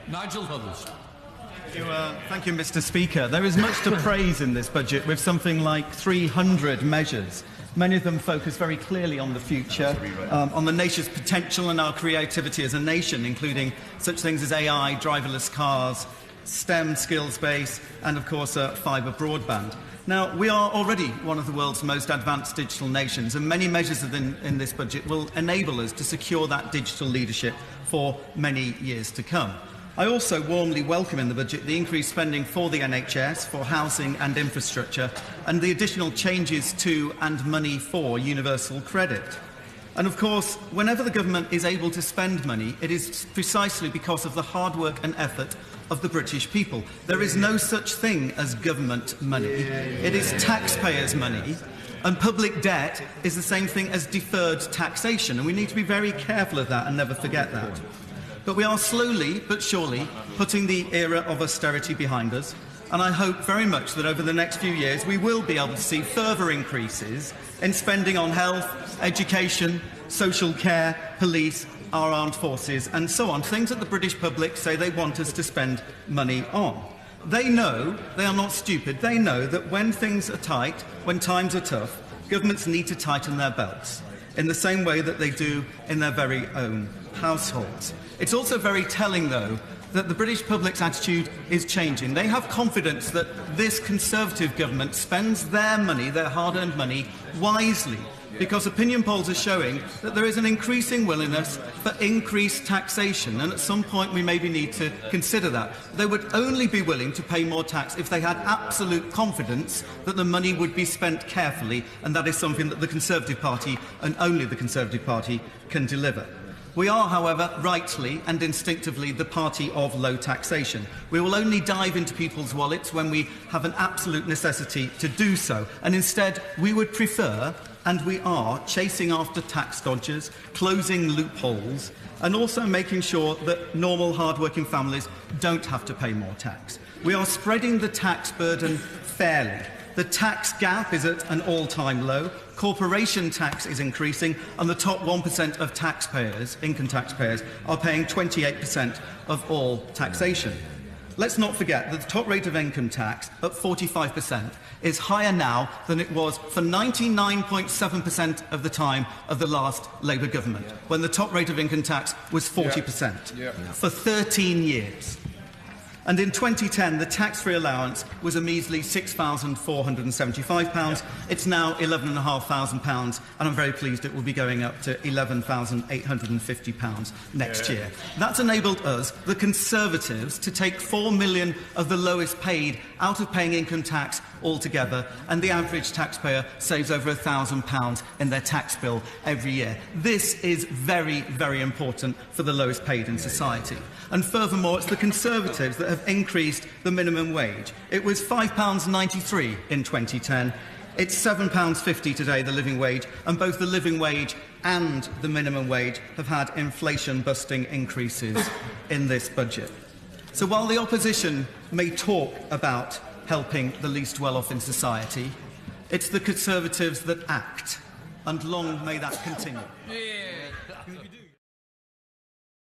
Nigel Huddleston. Thank you, Mr. Speaker. There is much to praise in this budget, with something like 300 measures. Many of them focus very clearly on the future, on the nation's potential and our creativity as a nation, including such things as AI, driverless cars, STEM skills base, and of course fibre broadband. Now, we are already one of the world's most advanced digital nations, and many measures in this budget will enable us to secure that digital leadership for many years to come. I also warmly welcome in the budget the increased spending for the NHS, for housing and infrastructure, and the additional changes to and money for universal credit. And of course, whenever the government is able to spend money, it is precisely because of the hard work and effort of the British people. There is no such thing as government money. It is taxpayers' money. And public debt is the same thing as deferred taxation. And we need to be very careful of that and never forget that. But we are slowly but surely putting the era of austerity behind us. And I hope very much that over the next few years we will be able to see further increases in spending on health, education, social care, police, our armed forces and so on, things that the British public say they want us to spend money on. They know, they are not stupid, they know that when things are tight, when times are tough, governments need to tighten their belts, in the same way that they do in their very own households. It's also very telling, though, that the British public's attitude is changing. They have confidence that this Conservative government spends their money, their hard-earned money, wisely, because opinion polls are showing that there is an increasing willingness for increased taxation, and at some point we maybe need to consider that. They would only be willing to pay more tax if they had absolute confidence that the money would be spent carefully, and that is something that the Conservative Party, and only the Conservative Party, can deliver. We are, however, rightly and instinctively the party of low taxation. We will only dive into people's wallets when we have an absolute necessity to do so, and instead we would prefer, and we are, chasing after tax dodgers, closing loopholes, and also making sure that normal, hard-working families don't have to pay more tax. We are spreading the tax burden fairly. The tax gap is at an all-time low, corporation tax is increasing, and the top 1% of taxpayers, income taxpayers, are paying 28% of all taxation. Let's not forget that the top rate of income tax, at 45%, is higher now than it was for 99.7% of the time of the last Labour government, when the top rate of income tax was 40%, for 13 years. And in 2010, the tax-free allowance was a measly £6,475. It's now £11,500, and I'm very pleased it will be going up to £11,850 next year. That's enabled us, the Conservatives, to take 4 million of the lowest paid out of paying income tax altogether, and the average taxpayer saves over £1,000 in their tax bill every year. This is very, very important for the lowest paid in society. And furthermore, it's the Conservatives that have increased the minimum wage. It was £5.93 in 2010. It's £7.50 today, the living wage, and both the living wage and the minimum wage have had inflation-busting increases in this budget. So while the opposition may talk about helping the least well-off in society, it's the Conservatives that act, and long may that continue.